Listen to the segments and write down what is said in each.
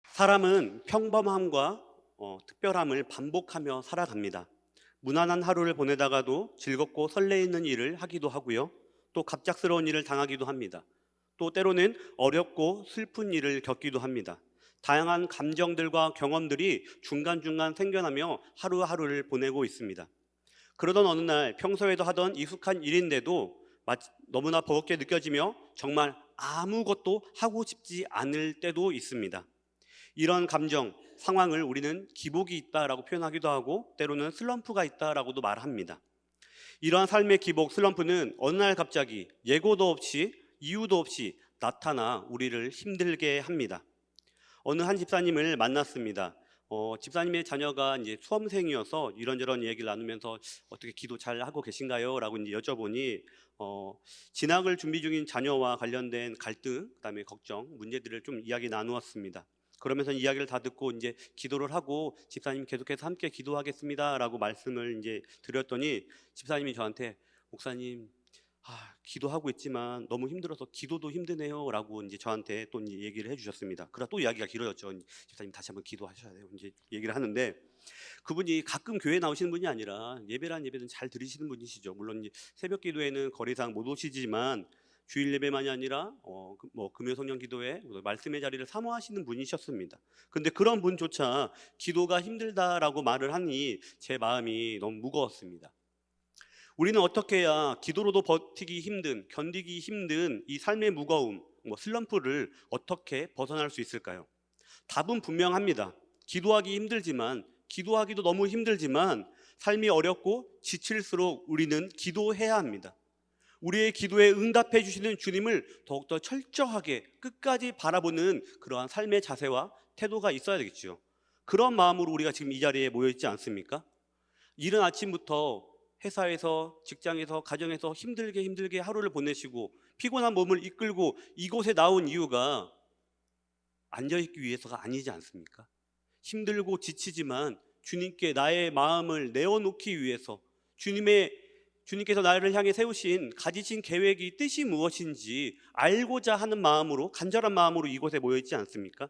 사람은 평범함과 특별함을 반복하며 살아갑니다. 무난한 하루를 보내다가도 즐겁고 설레이는 일을 하기도 하고요. 또 갑작스러운 일을 당하기도 합니다. 또 때로는 어렵고 슬픈 일을 겪기도 합니다. 다양한 감정들과 경험들이 중간중간 생겨나며 하루하루를 보내고 있습니다. 그러던 어느 날 평소에도 하던 익숙한 일인데도 너무나 버겁게 느껴지며 정말 아무것도 하고 싶지 않을 때도 있습니다. 이런 감정, 상황을 우리는 기복이 있다라고 표현하기도 하고 때로는 슬럼프가 있다라고도 말합니다. 이러한 삶의 기복, 슬럼프는 어느 날 갑자기 예고도 없이 이유도 없이 나타나 우리를 힘들게 합니다. 어느 한 집사님을 만났습니다. 집사님의 자녀가 이제 수험생이어서 이런저런 얘기를 나누면서 어떻게 기도 잘 하고 계신가요? 라고 이제 여쭤보니 진학을 준비 중인 자녀와 관련된 갈등, 그다음에 걱정, 문제들을 좀 이야기 나누었습니다. 그러면서 이야기를 다 듣고 이제 기도를 하고 집사님 계속해서 함께 기도하겠습니다라고 말씀을 이제 드렸더니 집사님이 저한테 목사님 기도하고 있지만 너무 힘들어서 기도도 힘드네요라고 이제 저한테 또 이제 얘기를 해주셨습니다. 그러다 또 이야기가 길어졌죠. 집사님 다시 한번 기도하셔야 돼요. 이제 얘기를 하는데 그분이 가끔 교회 나오시는 분이 아니라 예배란 예배는 잘 들으시는 분이시죠. 물론 이제 새벽 기도회는 거리상 못 오시지만 주일 예배만이 아니라 금요 성령 기도회 말씀의 자리를 사모하시는 분이셨습니다. 근데 그런 분조차 기도가 힘들다라고 말을 하니 제 마음이 너무 무거웠습니다. 우리는 어떻게 해야 기도로도 버티기 힘든, 견디기 힘든 이 삶의 무거움, 슬럼프를 어떻게 벗어날 수 있을까요? 답은 분명합니다. 기도하기도 너무 힘들지만 삶이 어렵고 지칠수록 우리는 기도해야 합니다. 우리의 기도에 응답해 주시는 주님을 더욱더 철저하게 끝까지 바라보는 그러한 삶의 자세와 태도가 있어야 되겠죠. 그런 마음으로 우리가 지금 이 자리에 모여 있지 않습니까? 이른 아침부터 회사에서, 직장에서, 가정에서 힘들게 하루를 보내시고 피곤한 몸을 이끌고 이곳에 나온 이유가 앉아있기 위해서가 아니지 않습니까? 힘들고 지치지만 주님께 나의 마음을 내어놓기 위해서 주님께서 나를 향해 세우신 가지신 계획이 뜻이 무엇인지 알고자 하는 마음으로, 간절한 마음으로 이곳에 모여있지 않습니까?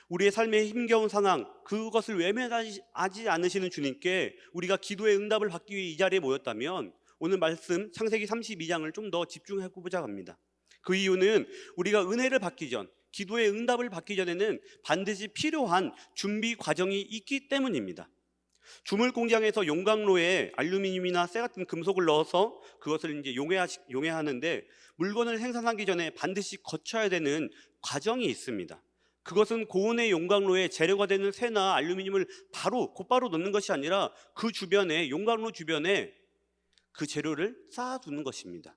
우리의 삶의 힘겨운 상황, 그것을 외면하지 않으시는 주님께 우리가 기도의 응답을 받기 위해 이 자리에 모였다면 오늘 말씀 창세기 32장을 좀 더 집중해 보자 합니다. 그 이유는 우리가 은혜를 받기 전, 기도의 응답을 받기 전에는 반드시 필요한 준비 과정이 있기 때문입니다. 주물 공장에서 용광로에 알루미늄이나 쇠 같은 금속을 넣어서 그것을 이제 용해하는데 물건을 생산하기 전에 반드시 거쳐야 되는 과정이 있습니다. 그것은 고온의 용광로에 재료가 되는 쇠나 알루미늄을 곧바로 넣는 것이 아니라 그 주변에, 용광로 주변에 그 재료를 쌓아두는 것입니다.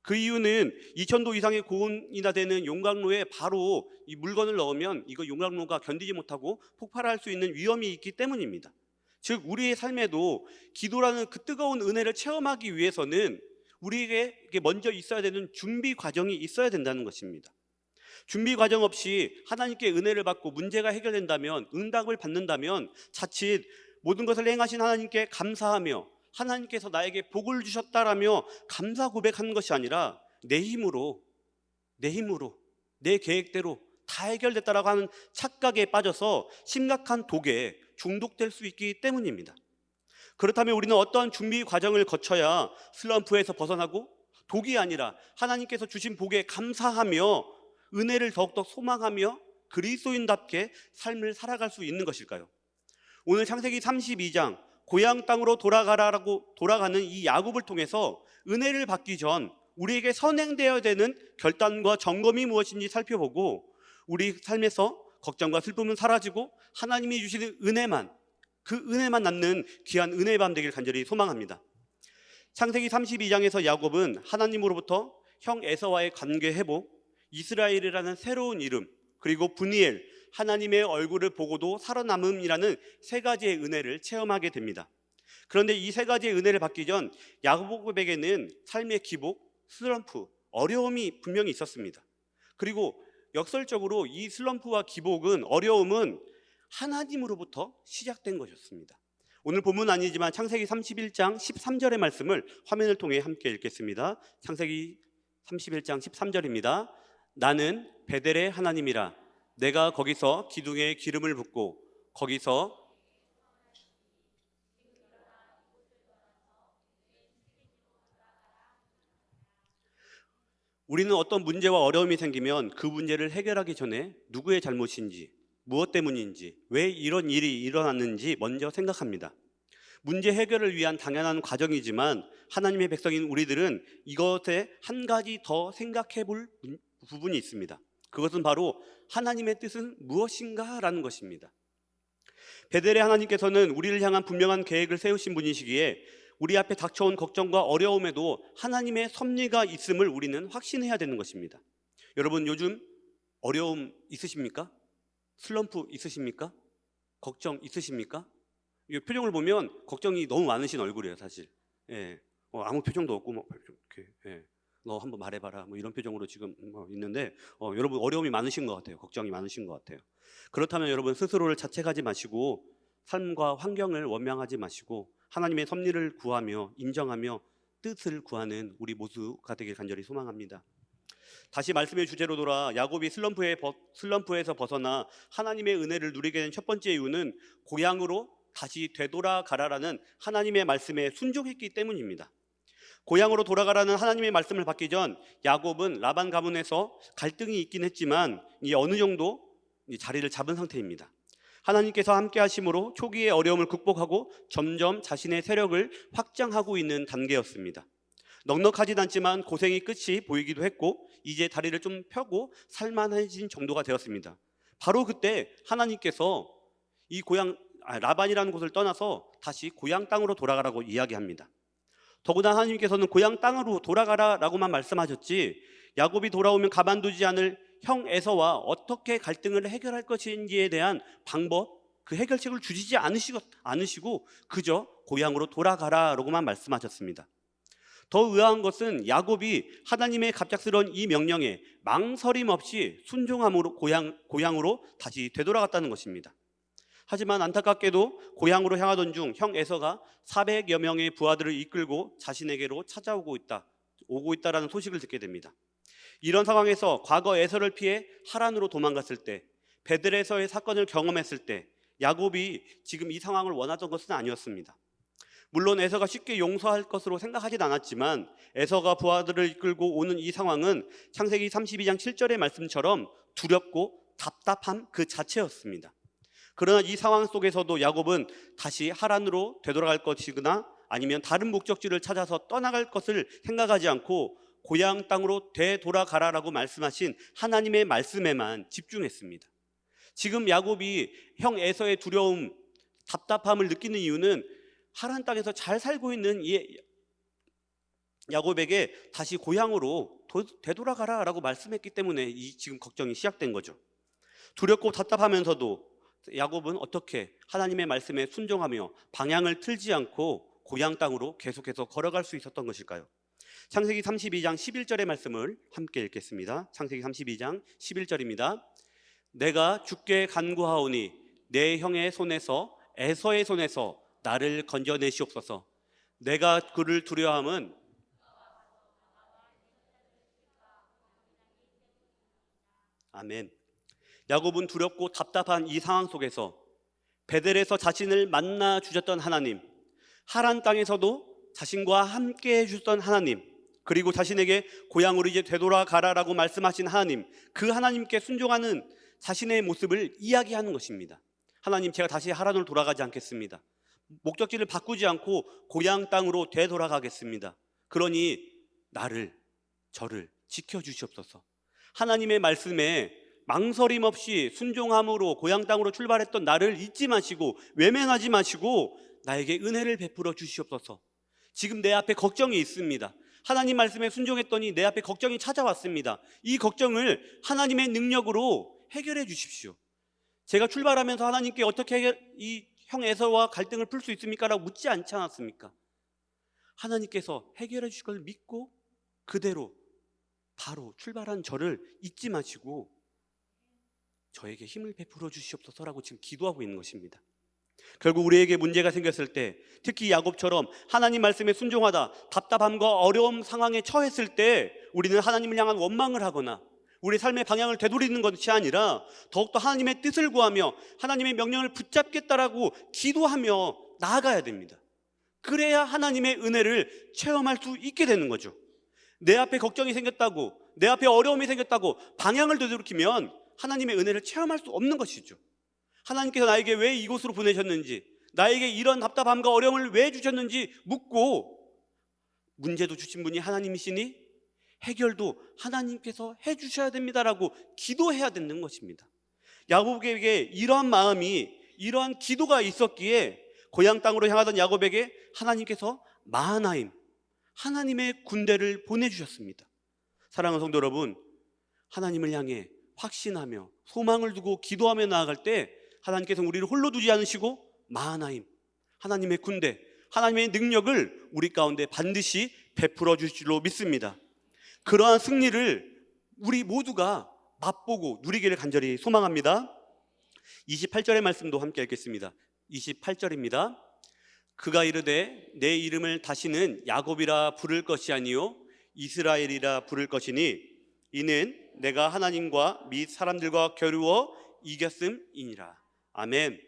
그 이유는 2000도 이상의 고온이나 되는 용광로에 바로 이 물건을 넣으면 이거 용광로가 견디지 못하고 폭발할 수 있는 위험이 있기 때문입니다. 즉 우리의 삶에도 기도라는 그 뜨거운 은혜를 체험하기 위해서는 우리에게 먼저 있어야 되는 준비 과정이 있어야 된다는 것입니다. 준비 과정 없이 하나님께 은혜를 받고 문제가 해결된다면, 응답을 받는다면 자칫 모든 것을 행하신 하나님께 감사하며 하나님께서 나에게 복을 주셨다라며 감사 고백하는 것이 아니라 내 힘으로 내 계획대로 다 해결됐다라고 하는 착각에 빠져서 심각한 독에 중독될 수 있기 때문입니다. 그렇다면 우리는 어떤 준비 과정을 거쳐야 슬럼프에서 벗어나고 독이 아니라 하나님께서 주신 복에 감사하며 은혜를 더욱더 소망하며 그리스도인답게 삶을 살아갈 수 있는 것일까요? 오늘 창세기 32장 고향 땅으로 돌아가는 이 야곱을 통해서 은혜를 받기 전 우리에게 선행되어야 되는 결단과 점검이 무엇인지 살펴보고 우리 삶에서 걱정과 슬픔은 사라지고 하나님이 주시는 그 은혜만 남는 귀한 은혜의 밤 되길 간절히 소망합니다. 창세기 32장에서 야곱은 하나님으로부터 형 에서와의 관계 회복, 이스라엘이라는 새로운 이름, 그리고 분이엘, 하나님의 얼굴을 보고도 살아남음이라는 세 가지의 은혜를 체험하게 됩니다. 그런데 이 세 가지의 은혜를 받기 전 야곱에게는 삶의 기복, 슬럼프, 어려움이 분명히 있었습니다. 그리고 역설적으로 이 슬럼프와 기복은, 어려움은 하나님으로부터 시작된 것이었습니다. 오늘 본문 아니지만 창세기 31장 13절의 말씀을 화면을 통해 함께 읽겠습니다. 창세기 31장 13절입니다. 나는 베델의 하나님이라. 내가 거기서 기둥에 기름을 붓고 거기서 우리는 어떤 문제와 어려움이 생기면 그 문제를 해결하기 전에 누구의 잘못인지, 무엇 때문인지, 왜 이런 일이 일어났는지 먼저 생각합니다. 문제 해결을 위한 당연한 과정이지만 하나님의 백성인 우리들은 이것에 한 가지 더 생각해 볼 부분이 있습니다. 그것은 바로 하나님의 뜻은 무엇인가 라는 것입니다. 베델의 하나님께서는 우리를 향한 분명한 계획을 세우신 분이시기에 우리 앞에 닥쳐온 걱정과 어려움에도 하나님의 섭리가 있음을 우리는 확신해야 되는 것입니다. 여러분, 요즘 어려움 있으십니까? 슬럼프 있으십니까? 걱정 있으십니까? 이 표정을 보면 걱정이 너무 많으신 얼굴이에요, 사실. 예. 아무 표정도 없고 뭐 이렇게, 예. 너 한번 말해봐라, 뭐 이런 표정으로 지금 있는데, 여러분 어려움이 많으신 것 같아요. 걱정이 많으신 것 같아요. 그렇다면 여러분 스스로를 자책하지 마시고 삶과 환경을 원망하지 마시고 하나님의 섭리를 구하며 인정하며 뜻을 구하는 우리 모두가 되길 간절히 소망합니다. 다시 말씀의 주제로 돌아 야곱이 슬럼프에서 벗어나 하나님의 은혜를 누리게 된 첫 번째 이유는 고향으로 다시 되돌아가라라는 하나님의 말씀에 순종했기 때문입니다. 고향으로 돌아가라는 하나님의 말씀을 받기 전 야곱은 라반 가문에서 갈등이 있긴 했지만 어느 정도 자리를 잡은 상태입니다. 하나님께서 함께 하심으로 초기의 어려움을 극복하고 점점 자신의 세력을 확장하고 있는 단계였습니다. 넉넉하진 않지만 고생이 끝이 보이기도 했고 이제 다리를 좀 펴고 살만해진 정도가 되었습니다. 바로 그때 하나님께서 이 라반이라는 곳을 떠나서 다시 고향 땅으로 돌아가라고 이야기합니다. 더구나 하나님께서는 고향 땅으로 돌아가라라고만 말씀하셨지 야곱이 돌아오면 가만두지 않을 형 에서와 어떻게 갈등을 해결할 것인지에 대한 방법, 그 해결책을 주시지 않으시고 그저 고향으로 돌아가라라고만 말씀하셨습니다. 더 의아한 것은 야곱이 하나님의 갑작스러운 이 명령에 망설임 없이 순종함으로 고향으로 다시 되돌아갔다는 것입니다. 하지만 안타깝게도 고향으로 향하던 중 형 에서가 400여 명의 부하들을 이끌고 자신에게로 오고 있다라는 소식을 듣게 됩니다. 이런 상황에서 과거 에서를 피해 하란으로 도망갔을 때, 베들에서의 사건을 경험했을 때 야곱이 지금 이 상황을 원하던 것은 아니었습니다. 물론 에서가 쉽게 용서할 것으로 생각하진 않았지만 에서가 부하들을 이끌고 오는 이 상황은 창세기 32장 7절의 말씀처럼 두렵고 답답함 그 자체였습니다. 그러나 이 상황 속에서도 야곱은 다시 하란으로 되돌아갈 것이거나 아니면 다른 목적지를 찾아서 떠나갈 것을 생각하지 않고 고향 땅으로 되돌아가라라고 말씀하신 하나님의 말씀에만 집중했습니다. 지금 야곱이 형 에서의 두려움, 답답함을 느끼는 이유는 하란 땅에서 잘 살고 있는 이 야곱에게 다시 고향으로 되돌아가라라고 말씀했기 때문에 지금 걱정이 시작된 거죠. 두렵고 답답하면서도 야곱은 어떻게 하나님의 말씀에 순종하며 방향을 틀지 않고 고향 땅으로 계속해서 걸어갈 수 있었던 것일까요? 창세기 32장 11절의 말씀을 함께 읽겠습니다. 창세기 32장 11절입니다. 내가 주께 간구하오니 내 형의 손에서 에서의 손에서 나를 건져내시옵소서. 내가 그를 두려워함은 아멘. 야곱은 두렵고 답답한 이 상황 속에서 베델에서 자신을 만나 주셨던 하나님, 하란 땅에서도 자신과 함께 해주셨던 하나님, 그리고 자신에게 고향으로 이제 되돌아가라라고 말씀하신 하나님, 그 하나님께 순종하는 자신의 모습을 이야기하는 것입니다. 하나님, 제가 다시 하란으로 돌아가지 않겠습니다. 목적지를 바꾸지 않고 고향 땅으로 되돌아가겠습니다. 그러니 저를 지켜주시옵소서. 하나님의 말씀에 망설임 없이 순종함으로 고향 땅으로 출발했던 나를 잊지 마시고 외면하지 마시고 나에게 은혜를 베풀어 주시옵소서. 지금 내 앞에 걱정이 있습니다. 하나님 말씀에 순종했더니 내 앞에 걱정이 찾아왔습니다. 이 걱정을 하나님의 능력으로 해결해 주십시오. 제가 출발하면서 하나님께 어떻게 이 형 에서와 갈등을 풀 수 있습니까? 라고 묻지 않지 않았습니까? 하나님께서 해결해 주실 걸 믿고 그대로 바로 출발한 저를 잊지 마시고 저에게 힘을 베풀어 주시옵소서라고 지금 기도하고 있는 것입니다. 결국 우리에게 문제가 생겼을 때, 특히 야곱처럼 하나님 말씀에 순종하다 답답함과 어려움 상황에 처했을 때 우리는 하나님을 향한 원망을 하거나 우리 삶의 방향을 되돌리는 것이 아니라 더욱더 하나님의 뜻을 구하며 하나님의 명령을 붙잡겠다라고 기도하며 나아가야 됩니다. 그래야 하나님의 은혜를 체험할 수 있게 되는 거죠. 내 앞에 걱정이 생겼다고, 내 앞에 어려움이 생겼다고 방향을 되돌이키면 하나님의 은혜를 체험할 수 없는 것이죠. 하나님께서 나에게 왜 이곳으로 보내셨는지, 나에게 이런 답답함과 어려움을 왜 주셨는지 묻고, 문제도 주신 분이 하나님이시니 해결도 하나님께서 해주셔야 됩니다라고 기도해야 되는 것입니다. 야곱에게 이러한 마음이, 이러한 기도가 있었기에 고향 땅으로 향하던 야곱에게 하나님께서 마하나임, 하나님의 군대를 보내주셨습니다. 사랑하는 성도 여러분, 하나님을 향해 확신하며 소망을 두고 기도하며 나아갈 때 하나님께서 우리를 홀로 두지 않으시고 마하나임, 하나님의 군대, 하나님의 능력을 우리 가운데 반드시 베풀어 주실 줄로 믿습니다. 그러한 승리를 우리 모두가 맛보고 누리기를 간절히 소망합니다. 28절의 말씀도 함께 읽겠습니다. 28절입니다. 그가 이르되 내 이름을 다시는 야곱이라 부를 것이 아니요 이스라엘이라 부를 것이니 이는 내가 하나님과 및 사람들과 겨루어 이겼음이니라. 아멘.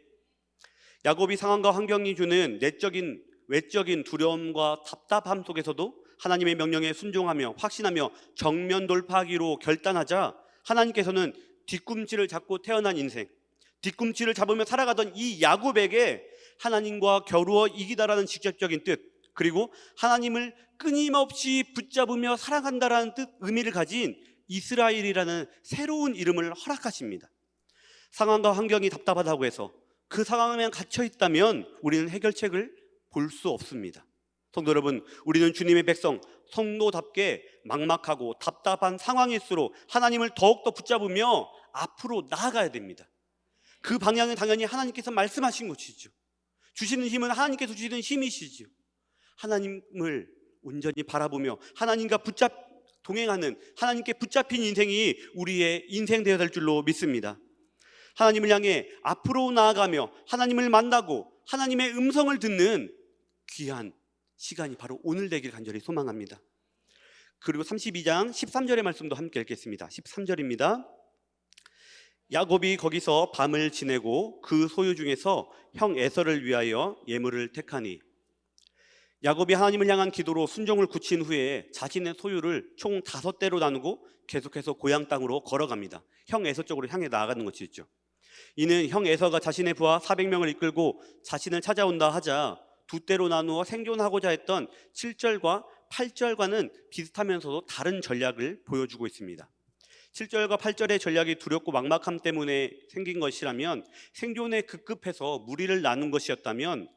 야곱이 상황과 환경이 주는 내적인 외적인 두려움과 답답함 속에서도 하나님의 명령에 순종하며 확신하며 정면 돌파하기로 결단하자 하나님께서는 뒤꿈치를 잡고 태어난 인생, 뒤꿈치를 잡으며 살아가던 이 야곱에게 하나님과 겨루어 이기다라는 직접적인 뜻, 그리고 하나님을 끊임없이 붙잡으며 살아간다라는 뜻, 의미를 가진 이스라엘이라는 새로운 이름을 허락하십니다. 상황과 환경이 답답하다고 해서 그 상황에 갇혀 있다면 우리는 해결책을 볼 수 없습니다. 성도 여러분, 우리는 주님의 백성, 성도답게 막막하고 답답한 상황일수록 하나님을 더욱더 붙잡으며 앞으로 나아가야 됩니다. 그 방향은 당연히 하나님께서 말씀하신 것이죠. 주시는 힘은 하나님께서 주시는 힘이시죠. 하나님을 온전히 바라보며 하나님과 동행하는, 하나님께 붙잡힌 인생이 우리의 인생 되어야 될 줄로 믿습니다. 하나님을 향해 앞으로 나아가며 하나님을 만나고 하나님의 음성을 듣는 귀한 시간이 바로 오늘 되길 간절히 소망합니다. 그리고 32장 13절의 말씀도 함께 읽겠습니다. 13절입니다. 야곱이 거기서 밤을 지내고 그 소유 중에서 형 에서를 위하여 예물을 택하니, 야곱이 하나님을 향한 기도로 순종을 굳힌 후에 자신의 소유를 총 5대로 나누고 계속해서 고향 땅으로 걸어갑니다. 형 에서 쪽으로 향해 나아가는 것이죠. 이는 형 에서가 자신의 부하 400명을 이끌고 자신을 찾아온다 하자 2대로 나누어 생존하고자 했던 7절과 8절과는 비슷하면서도 다른 전략을 보여주고 있습니다. 7절과 8절의 전략이 두렵고 막막함 때문에 생긴 것이라면, 생존에 급급해서 무리를 나눈 것이었다면,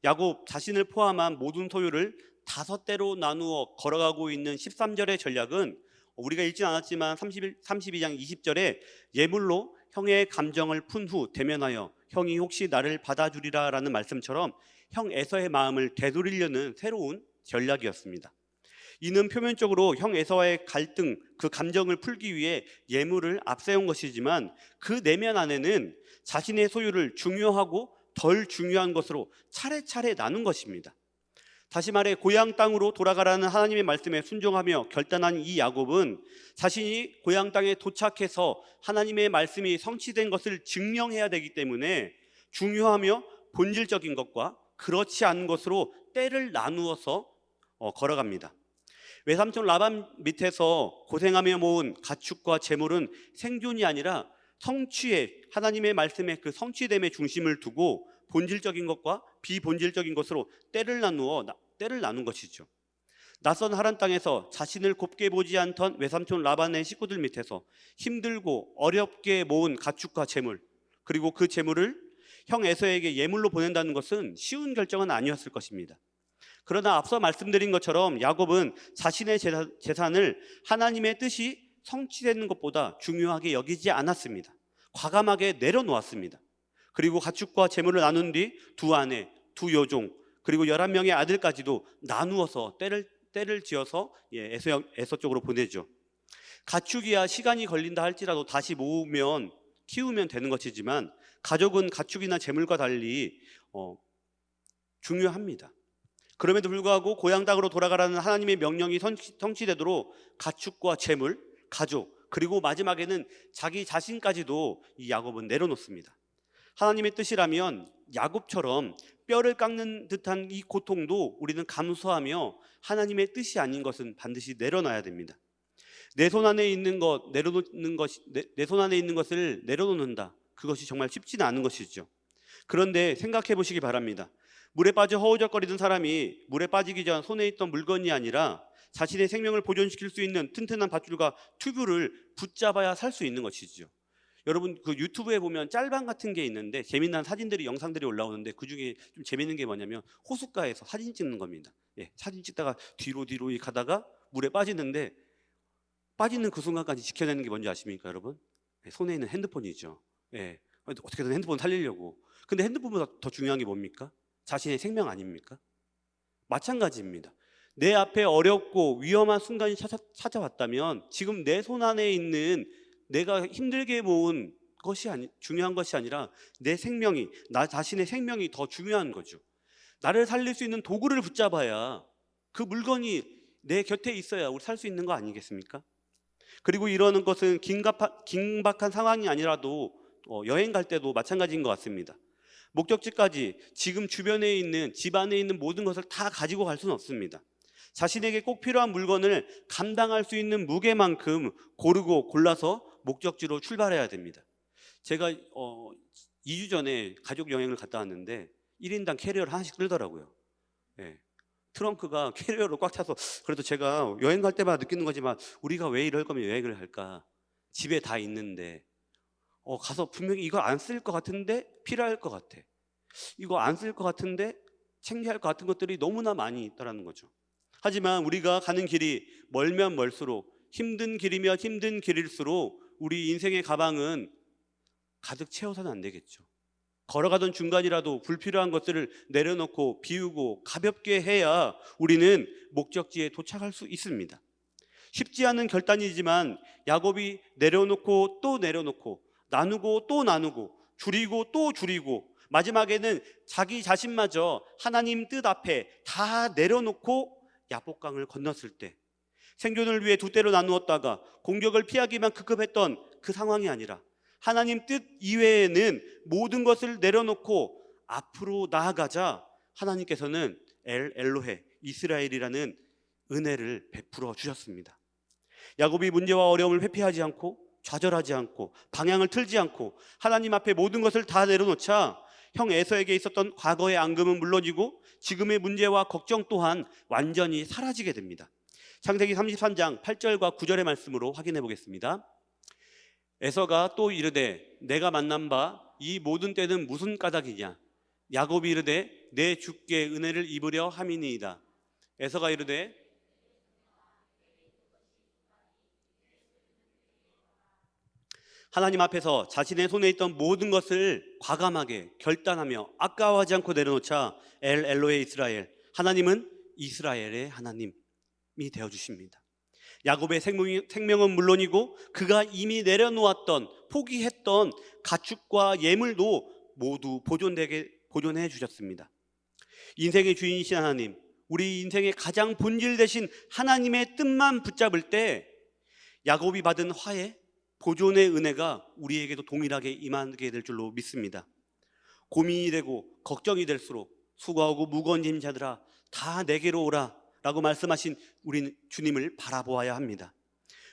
야곱 자신을 포함한 모든 소유를 5대로 나누어 걸어가고 있는 13절의 전략은 우리가 읽진 않았지만 32장 20절에 예물로 형의 감정을 푼 후 대면하여 형이 혹시 나를 받아주리라 라는 말씀처럼 형 에서의 마음을 되돌리려는 새로운 전략이었습니다. 이는 표면적으로 형 에서와의 갈등, 그 감정을 풀기 위해 예물을 앞세운 것이지만 그 내면 안에는 자신의 소유를 중요하고 덜 중요한 것으로 차례차례 나눈 것입니다. 다시 말해 고향 땅으로 돌아가라는 하나님의 말씀에 순종하며 결단한 이 야곱은 자신이 고향 땅에 도착해서 하나님의 말씀이 성취된 것을 증명해야 되기 때문에 중요하며 본질적인 것과 그렇지 않은 것으로 때를 나누어서 걸어갑니다. 외삼촌 라반 밑에서 고생하며 모은 가축과 재물은 생존이 아니라 성취에, 하나님의 말씀의 그 성취됨의 중심을 두고 본질적인 것과 비본질적인 것으로 때를 나눈 것이죠. 낯선 하란 땅에서 자신을 곱게 보지 않던 외삼촌 라반의 식구들 밑에서 힘들고 어렵게 모은 가축과 재물, 그리고 그 재물을 형 에서에게 예물로 보낸다는 것은 쉬운 결정은 아니었을 것입니다. 그러나 앞서 말씀드린 것처럼 야곱은 자신의 재산을 하나님의 뜻이 성취되는 것보다 중요하게 여기지 않았습니다. 과감하게 내려놓았습니다. 그리고 가축과 재물을 나눈 뒤 2아내, 2여종, 그리고 11명의 아들까지도 나누어서 때를 지어서 에서 쪽으로 보내죠. 가축이야 시간이 걸린다 할지라도 다시 키우면 되는 것이지만, 가족은 가축이나 재물과 달리 중요합니다. 그럼에도 불구하고 고향 땅으로 돌아가라는 하나님의 명령이 성취되도록 가축과 재물, 가족, 그리고 마지막에는 자기 자신까지도 이 야곱은 내려놓습니다. 하나님의 뜻이라면 야곱처럼 뼈를 깎는 듯한 이 고통도 우리는 감수하며 하나님의 뜻이 아닌 것은 반드시 내려놔야 됩니다. 내 손 안에 있는 것 내려놓는 것이 내 손 안에 있는 것을 내려놓는다. 그것이 정말 쉽지는 않은 것이죠. 그런데 생각해 보시기 바랍니다. 물에 빠져 허우적거리던 사람이 물에 빠지기 전 손에 있던 물건이 아니라 자신의 생명을 보존시킬 수 있는 튼튼한 밧줄과 튜브를 붙잡아야 살 수 있는 것이죠. 여러분 그 유튜브에 보면 짤방 같은 게 있는데 재미난 사진들이 영상들이 올라오는데 그중에 좀 재미있는 게 뭐냐면 호숫가에서 사진 찍는 겁니다. 사진 찍다가 뒤로 가다가 물에 빠지는데 빠지는 그 순간까지 지켜내는 게 뭔지 아십니까, 여러분? 손에 있는 핸드폰이죠. 어떻게든 핸드폰 살리려고. 근데 핸드폰보다 더 중요한 게 뭡니까? 자신의 생명 아닙니까? 마찬가지입니다. 내 앞에 어렵고 위험한 순간이 찾아왔다면 지금 내 손 안에 있는 내가 힘들게 모은 것이 중요한 것이 아니라 내 생명이, 나 자신의 생명이 더 중요한 거죠. 나를 살릴 수 있는 도구를 붙잡아야, 그 물건이 내 곁에 있어야 우리 살 수 있는 거 아니겠습니까? 그리고 이러는 것은 긴박한 상황이 아니라도 여행 갈 때도 마찬가지인 것 같습니다. 목적지까지 지금 주변에 있는, 집 안에 있는 모든 것을 다 가지고 갈 수는 없습니다. 자신에게 꼭 필요한 물건을 감당할 수 있는 무게만큼 고르고 골라서 목적지로 출발해야 됩니다. 제가 2주 전에 가족 여행을 갔다 왔는데 1인당 캐리어를 하나씩 끌더라고요. 트렁크가 캐리어로 꽉 차서. 그래도 제가 여행 갈 때마다 느끼는 거지만 우리가 왜 이럴 거면 여행을 할까? 집에 다 있는데 가서 분명히 이거 안 쓸 것 같은데 필요할 것 같아. 이거 안 쓸 것 같은데 챙겨야 할 것 같은 것들이 너무나 많이 있다는 거죠. 하지만 우리가 가는 길이 멀면 멀수록, 힘든 길이면 힘든 길일수록 우리 인생의 가방은 가득 채워서는 안 되겠죠. 걸어가던 중간이라도 불필요한 것들을 내려놓고 비우고 가볍게 해야 우리는 목적지에 도착할 수 있습니다. 쉽지 않은 결단이지만 야곱이 내려놓고 또 내려놓고, 나누고 또 나누고, 줄이고 또 줄이고, 마지막에는 자기 자신마저 하나님 뜻 앞에 다 내려놓고 야복강을 건넜을 때, 생존을 위해 두 때로 나누었다가 공격을 피하기만 급급했던 그 상황이 아니라 하나님 뜻 이외에는 모든 것을 내려놓고 앞으로 나아가자 하나님께서는 엘로헤, 이스라엘이라는 은혜를 베풀어 주셨습니다. 야곱이 문제와 어려움을 회피하지 않고, 좌절하지 않고, 방향을 틀지 않고 하나님 앞에 모든 것을 다 내려놓자 형 에서에게 있었던 과거의 앙금은 물러지고 지금의 문제와 걱정 또한 완전히 사라지게 됩니다. 창세기 33장 8절과 9절의 말씀으로 확인해 보겠습니다. 에서가 또 이르되 내가 만난 바 이 모든 때는 무슨 까닭이냐? 야곱이 이르되 내 주께 은혜를 입으려 함이니이다. 에서가 이르되 하나님 앞에서 자신의 손에 있던 모든 것을 과감하게 결단하며 아까워하지 않고 내려놓자 엘로헤 이스라엘, 하나님은 이스라엘의 하나님이 되어주십니다. 야곱의 생명은 물론이고 그가 이미 내려놓았던, 포기했던 가축과 예물도 모두 보존해 주셨습니다. 인생의 주인이신 하나님, 우리 인생의 가장 본질 되신 하나님의 뜻만 붙잡을 때 야곱이 받은 화해, 보존의 은혜가 우리에게도 동일하게 임하게 될 줄로 믿습니다. 고민이 되고 걱정이 될수록 수고하고 무거운 짐자들아 다 내게로 오라 라고 말씀하신 우리는 주님을 바라보아야 합니다.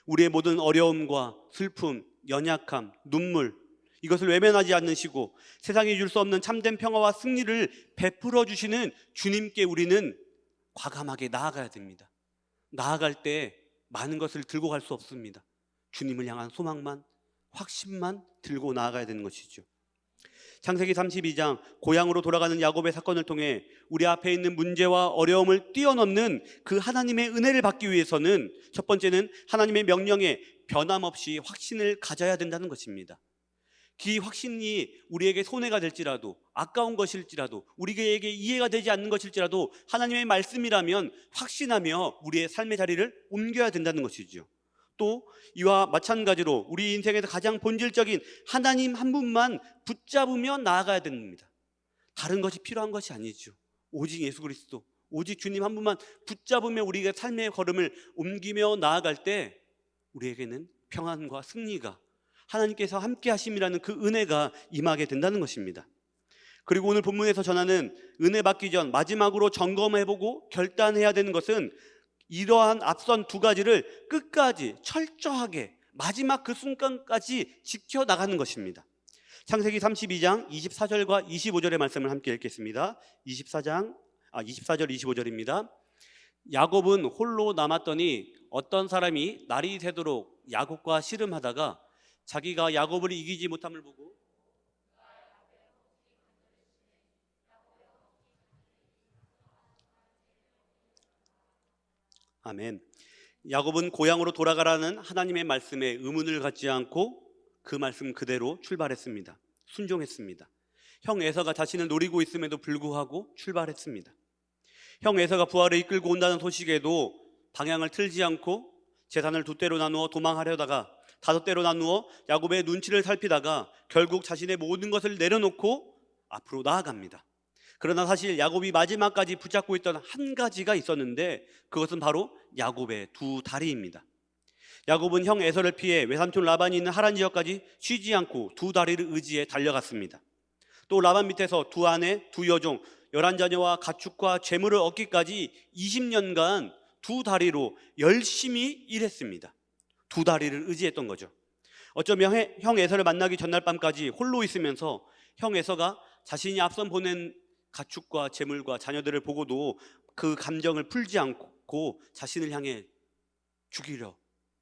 우리의 모든 어려움과 슬픔, 연약함, 눈물, 이것을 외면하지 않으시고 세상이 줄 수 없는 참된 평화와 승리를 베풀어 주시는 주님께 우리는 과감하게 나아가야 됩니다. 나아갈 때 많은 것을 들고 갈 수 없습니다. 주님을 향한 소망만, 확신만 들고 나아가야 되는 것이죠. 창세기 32장 고향으로 돌아가는 야곱의 사건을 통해 우리 앞에 있는 문제와 어려움을 뛰어넘는 그 하나님의 은혜를 받기 위해서는 첫 번째는 하나님의 명령에 변함없이 확신을 가져야 된다는 것입니다. 그 확신이 우리에게 손해가 될지라도, 아까운 것일지라도, 우리에게 이해가 되지 않는 것일지라도 하나님의 말씀이라면 확신하며 우리의 삶의 자리를 옮겨야 된다는 것이죠. 또 이와 마찬가지로 우리 인생에서 가장 본질적인 하나님 한 분만 붙잡으며 나아가야 됩니다. 다른 것이 필요한 것이 아니죠. 오직 예수 그리스도, 오직 주님 한 분만 붙잡으며 우리가 삶의 걸음을 옮기며 나아갈 때 우리에게는 평안과 승리가, 하나님께서 함께 하심이라는 그 은혜가 임하게 된다는 것입니다. 그리고 오늘 본문에서 전하는 은혜 받기 전 마지막으로 점검해보고 결단해야 되는 것은 이러한 앞선 두 가지를 끝까지 철저하게 마지막 그 순간까지 지켜나가는 것입니다. 창세기 32장 24절과 25절의 말씀을 함께 읽겠습니다. 24절 25절입니다. 야곱은 홀로 남았더니 어떤 사람이 날이 새도록 야곱과 씨름하다가 자기가 야곱을 이기지 못함을 보고, 아멘. 야곱은 고향으로 돌아가라는 하나님의 말씀에 의문을 갖지 않고 그 말씀 그대로 출발했습니다. 순종했습니다. 형 에서가 자신을 노리고 있음에도 불구하고 출발했습니다. 형 에서가 부하를 이끌고 온다는 소식에도 방향을 틀지 않고 재산을 두 대로 나누어 도망하려다가 다섯 대로 나누어 야곱의 눈치를 살피다가 결국 자신의 모든 것을 내려놓고 앞으로 나아갑니다. 그러나 사실 야곱이 마지막까지 붙잡고 있던 한 가지가 있었는데 그것은 바로 야곱의 두 다리입니다. 야곱은 형 에서를 피해 외삼촌 라반이 있는 하란 지역까지 쉬지 않고 두 다리를 의지해 달려갔습니다. 또 라반 밑에서 두 아내, 두 여종, 11자녀와 가축과 재물을 얻기까지 20년간 두 다리로 열심히 일했습니다. 두 다리를 의지했던 거죠. 어쩌면 형 에서를 만나기 전날 밤까지 홀로 있으면서 형 에서가 자신이 앞선 보낸 가축과 재물과 자녀들을 보고도 그 감정을 풀지 않고 자신을 향해 죽이려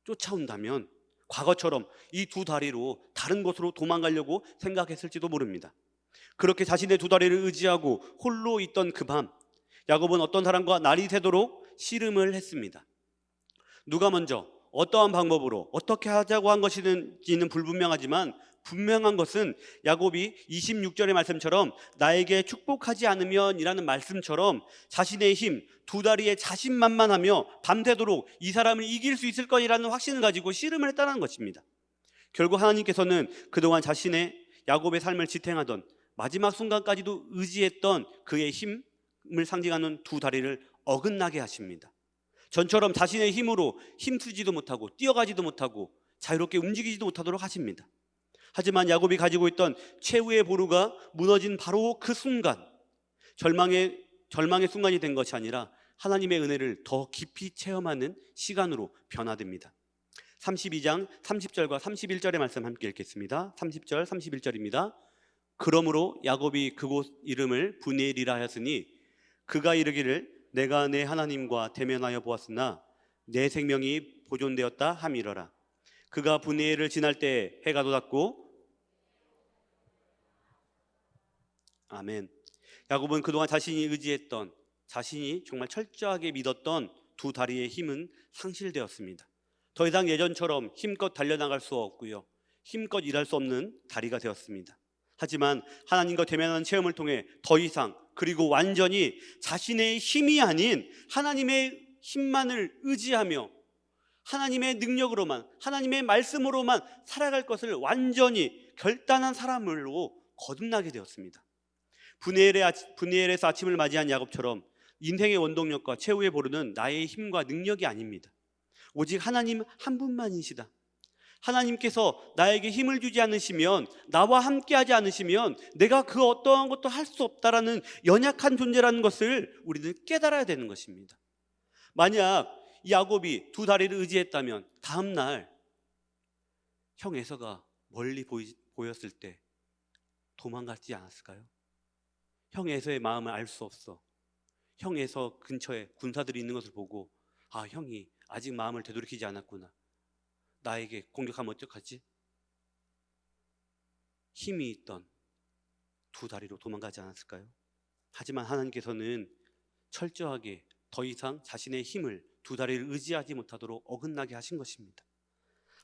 쫓아온다면 과거처럼 이 두 다리로 다른 곳으로 도망가려고 생각했을지도 모릅니다. 그렇게 자신의 두 다리를 의지하고 홀로 있던 그 밤, 야곱은 어떤 사람과 날이 새도록 씨름을 했습니다. 누가 먼저 어떠한 방법으로 어떻게 하자고 한 것인지는 불분명하지만 분명한 것은 야곱이 26절의 말씀처럼 나에게 축복하지 않으면 이라는 말씀처럼 자신의 힘, 두 다리에 자신만만하며 밤새도록 이 사람을 이길 수 있을 것이라는 확신을 가지고 씨름을 했다는 것입니다. 결국 하나님께서는 그동안 자신의 야곱의 삶을 지탱하던 마지막 순간까지도 의지했던 그의 힘을 상징하는 두 다리를 어긋나게 하십니다. 전처럼 자신의 힘으로 힘쓰지도 못하고 뛰어가지도 못하고 자유롭게 움직이지도 못하도록 하십니다. 하지만 야곱이 가지고 있던 최후의 보루가 무너진 바로 그 순간, 절망의 순간이 된 것이 아니라 하나님의 은혜를 더 깊이 체험하는 시간으로 변화됩니다. 32장 30절과 31절의 말씀 함께 읽겠습니다. 30절 31절입니다. 그러므로 야곱이 그곳 이름을 브니엘이라 하였으니 그가 이르기를 내가 내 하나님과 대면하여 보았으나 내 생명이 보존되었다 함이러라. 그가 브니엘을 지날 때 해가 돋았고, 아멘. 야곱은 그동안 자신이 의지했던, 자신이 정말 철저하게 믿었던 두 다리의 힘은 상실되었습니다. 더 이상 예전처럼 힘껏 달려나갈 수 없고요, 힘껏 일할 수 없는 다리가 되었습니다. 하지만 하나님과 대면하는 체험을 통해 더 이상, 그리고 완전히 자신의 힘이 아닌 하나님의 힘만을 의지하며 하나님의 능력으로만, 하나님의 말씀으로만 살아갈 것을 완전히 결단한 사람으로 거듭나게 되었습니다. 브니엘에서 아침을 맞이한 야곱처럼 인생의 원동력과 최후의 보루는 나의 힘과 능력이 아닙니다. 오직 하나님 한 분만이시다. 하나님께서 나에게 힘을 주지 않으시면, 나와 함께하지 않으시면 내가 그 어떠한 것도 할 수 없다라는 연약한 존재라는 것을 우리는 깨달아야 되는 것입니다. 만약 야곱이 두 다리를 의지했다면 다음 날 형 에서가 멀리 보였을 때 도망갔지 않았을까요? 형 에서의 마음을 알 수 없어. 형 에서 근처에 군사들이 있는 것을 보고, 아, 형이 아직 마음을 되돌이키지 않았구나, 나에게 공격하면 어떡하지? 힘이 있던 두 다리로 도망가지 않았을까요? 하지만 하나님께서는 철저하게 더 이상 자신의 힘을 두 다리를 의지하지 못하도록 어긋나게 하신 것입니다.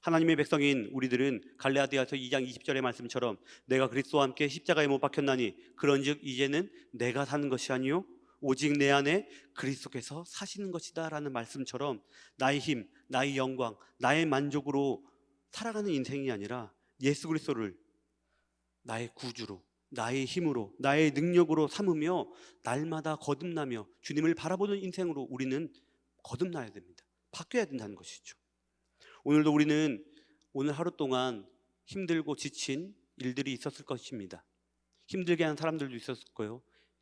하나님의 백성인 우리들은 갈라디아서 2장 20절의 말씀처럼 내가 그리스도와 함께 십자가에 못 박혔나니 그런즉 이제는 내가 사는 것이 아니요 오직 내 안에 그리스도께서 사시는 것이다 라는 말씀처럼 나의 힘, 나의 영광, 나의 만족으로 살아가는 인생이 아니라 예수 그리스도를 나의 구주로, 나의 힘으로, 나의 능력으로 삼으며 날마다 거듭나며 주님을 바라보는 인생으로 우리는 거듭나야 됩니다. 바뀌어야 된다는 것이죠. 오늘도 우리는 오늘 하루 동안 힘들고 지친 일들이 있었을 것입니다. 힘들게 하는 사람들도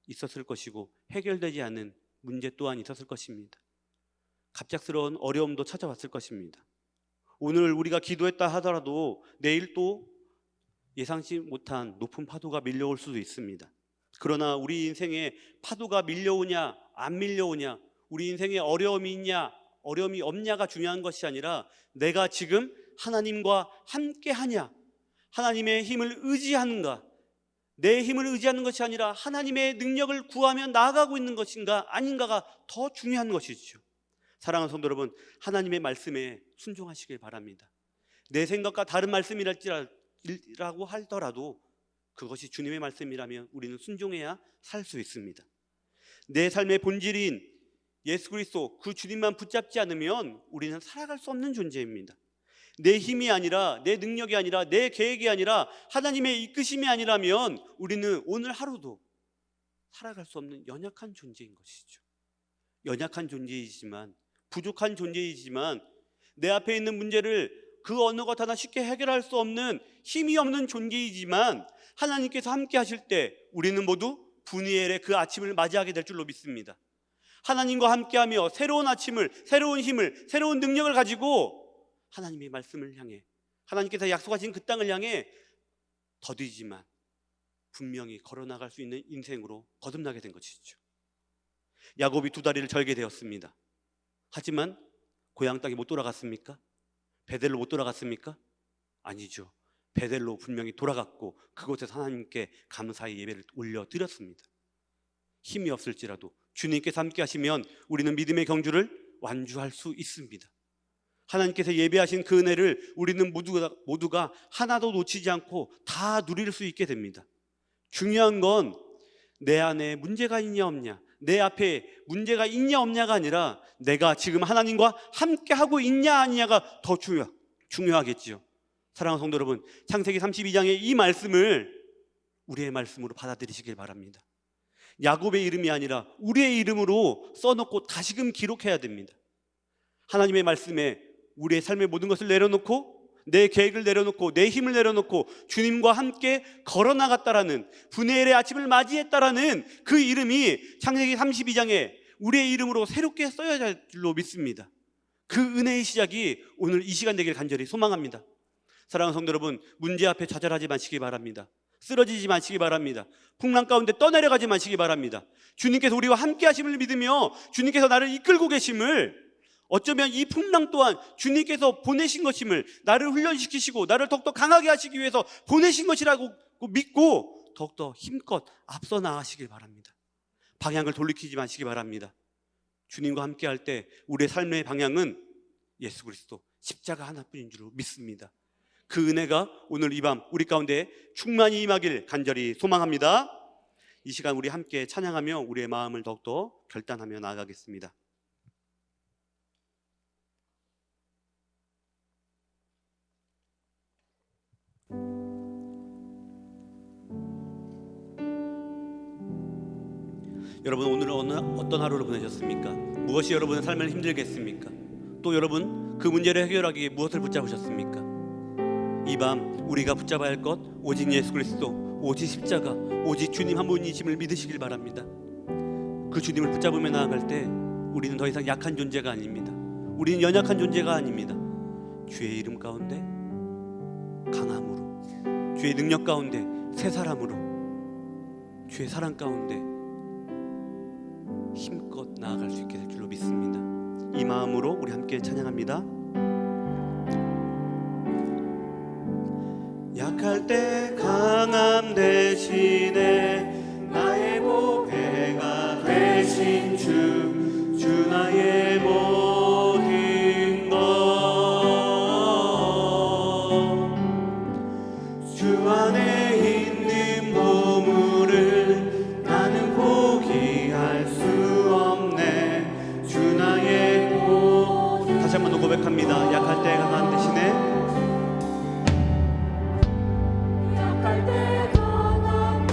있었을 것이고 해결되지 않은 문제 또한 있었을 것입니다. 갑작스러운 어려움도 찾아왔을 것입니다. 오늘 우리가 기도했다 하더라도 내일 또 예상치 못한 높은 파도가 밀려올 수도 있습니다. 그러나 우리 인생에 파도가 밀려오냐 안 밀려오냐, 우리 인생에 어려움이 있냐 어려움이 없냐가 중요한 것이 아니라 내가 지금 하나님과 함께 하냐, 하나님의 힘을 의지하는가, 내 힘을 의지하는 것이 아니라 하나님의 능력을 구하며 나아가고 있는 것인가 아닌가가 더 중요한 것이죠. 사랑하는 성도 여러분, 하나님의 말씀에 순종하시길 바랍니다. 내 생각과 다른 말씀이라고 하더라도 그것이 주님의 말씀이라면 우리는 순종해야 살 수 있습니다. 내 삶의 본질인 예수 그리스도, 그 주님만 붙잡지 않으면 우리는 살아갈 수 없는 존재입니다. 내 힘이 아니라, 내 능력이 아니라, 내 계획이 아니라 하나님의 이끄심이 아니라면 우리는 오늘 하루도 살아갈 수 없는 연약한 존재인 것이죠. 연약한 존재이지만, 부족한 존재이지만, 내 앞에 있는 문제를 그 어느 것 하나 쉽게 해결할 수 없는 힘이 없는 존재이지만 하나님께서 함께 하실 때 우리는 모두 분이엘의 그 아침을 맞이하게 될 줄로 믿습니다. 하나님과 함께하며 새로운 아침을, 새로운 힘을, 새로운 능력을 가지고 하나님의 말씀을 향해, 하나님께서 약속하신 그 땅을 향해 더디지만 분명히 걸어나갈 수 있는 인생으로 거듭나게 된 것이죠. 야곱이 2다리를 절게 되었습니다. 하지만 고향 땅에 못 돌아갔습니까? 베델로 못 돌아갔습니까? 아니죠. 베델로 분명히 돌아갔고 그곳에서 하나님께 감사의 예배를 올려드렸습니다. 힘이 없을지라도 주님께서 함께 하시면 우리는 믿음의 경주를 완주할 수 있습니다. 하나님께서 예배하신 그 은혜를 우리는 모두가 하나도 놓치지 않고 다 누릴 수 있게 됩니다. 중요한 건 내 안에 문제가 있냐 없냐, 내 앞에 문제가 있냐 없냐가 아니라 내가 지금 하나님과 함께 하고 있냐 아니냐가 더 중요하겠지요. 사랑하는 성도 여러분, 창세기 32장의 이 말씀을 우리의 말씀으로 받아들이시길 바랍니다. 야곱의 이름이 아니라 우리의 이름으로 써놓고 다시금 기록해야 됩니다. 하나님의 말씀에 우리의 삶의 모든 것을 내려놓고, 내 계획을 내려놓고, 내 힘을 내려놓고 주님과 함께 걸어나갔다라는, 분해엘의 아침을 맞이했다라는 그 이름이 창세기 32장에 우리의 이름으로 새롭게 써야 할 줄로 믿습니다. 그 은혜의 시작이 오늘 이 시간 되길 간절히 소망합니다. 사랑하는 성도 여러분, 문제 앞에 좌절하지 마시기 바랍니다. 쓰러지지 마시기 바랍니다. 풍랑 가운데 떠내려가지 마시기 바랍니다. 주님께서 우리와 함께 하심을 믿으며 주님께서 나를 이끌고 계심을, 어쩌면 이 풍랑 또한 주님께서 보내신 것임을, 나를 훈련시키시고 나를 더욱더 강하게 하시기 위해서 보내신 것이라고 믿고 더욱더 힘껏 앞서 나가시길 바랍니다. 방향을 돌이키지 마시기 바랍니다. 주님과 함께 할 때 우리의 삶의 방향은 예수 그리스도 십자가 하나뿐인 줄 믿습니다. 그 은혜가 오늘 이 밤 우리 가운데 충만히 임하길 간절히 소망합니다. 이 시간 우리 함께 찬양하며 우리의 마음을 더욱더 결단하며 나아가겠습니다. 여러분, 오늘은 어떤 하루를 보내셨습니까? 무엇이 여러분의 삶을 힘들게 했습니까? 또 여러분, 그 문제를 해결하기 위해 무엇을 붙잡으셨습니까? 이 밤 우리가 붙잡아야 할 것 오직 예수 그리스도, 오직 십자가, 오직 주님 한 분이심을 믿으시길 바랍니다. 그 주님을 붙잡으며 나아갈 때 우리는 더 이상 약한 존재가 아닙니다. 우리는 연약한 존재가 아닙니다. 주의 이름 가운데 강함으로, 주의 능력 가운데 새 사람으로, 주의 사랑 가운데 힘껏 나아갈 수 있게 될 줄로 믿습니다. 이 마음으로 우리 함께 찬양합니다. 약할 때 강함 대신에 나의 보배가 되신 주 나의 모든 것, 주 안에 있는 보물을 나는 포기할 수 없네. 주 나의 다시 한번 더 고백합니다. 약할 때 강함 대신에, 약할 때 강함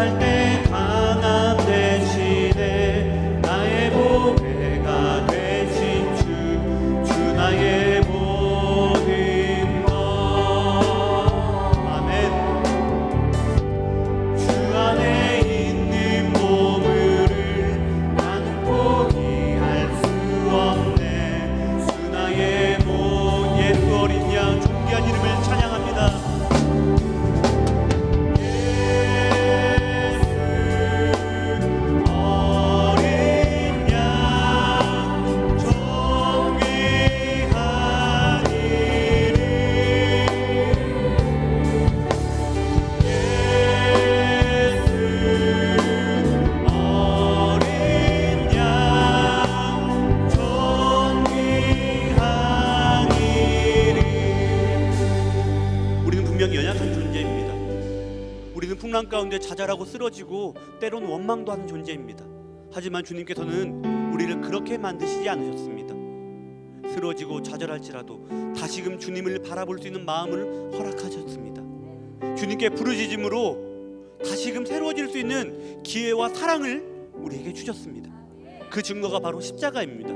나갈 때 강함 대신에 나의 보배가 되신 주 나의 모든 것. 아멘. 주 안에 있는 보물을 나는 포기할 수 없네. 주 나의 예수 어린 양 존귀한 이름을 찬양합니다. 연약한 존재입니다. 우리는 풍랑 가운데 좌절하고 쓰러지고 때로는 원망도 하는 존재입니다. 하지만 주님께서는 우리를 그렇게 만드시지 않으셨습니다. 쓰러지고 좌절할지라도 다시금 주님을 바라볼 수 있는 마음을 허락하셨습니다. 주님께 부르짖음으로 다시금 새로워질 수 있는 기회와 사랑을 우리에게 주셨습니다. 그 증거가 바로 십자가입니다.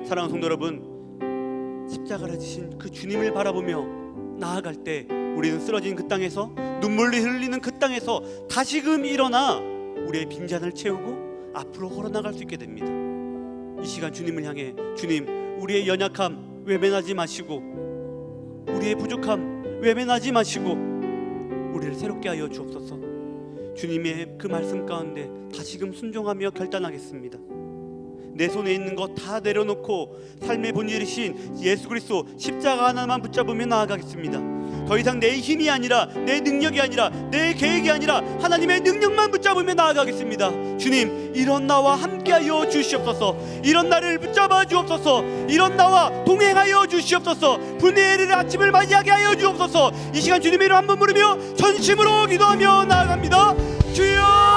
사랑하는 성도 여러분, 십자가를 지신 그 주님을 바라보며 나아갈 때 우리는 쓰러진 그 땅에서, 눈물이 흘리는 그 땅에서 다시금 일어나 우리의 빈잔을 채우고 앞으로 걸어나갈 수 있게 됩니다. 이 시간 주님을 향해, 주님, 우리의 연약함 외면하지 마시고, 우리의 부족함 외면하지 마시고 우리를 새롭게 하여 주옵소서. 주님의 그 말씀 가운데 다시금 순종하며 결단하겠습니다. 내 손에 있는 것 다 내려놓고 삶의 본질이신 예수 그리스도 십자가 하나만 붙잡으며 나아가겠습니다. 더 이상 내 힘이 아니라, 내 능력이 아니라, 내 계획이 아니라 하나님의 능력만 붙잡으며 나아가겠습니다. 주님, 이런 나와 함께하여 주시옵소서. 이런 나를 붙잡아 주옵소서. 이런 나와 동행하여 주시옵소서. 분의 이르는 아침을 맞이하게 하여 주옵소서. 이 시간 주님의 이름 한번 부르며 전심으로 기도하며 나아갑니다. 주여!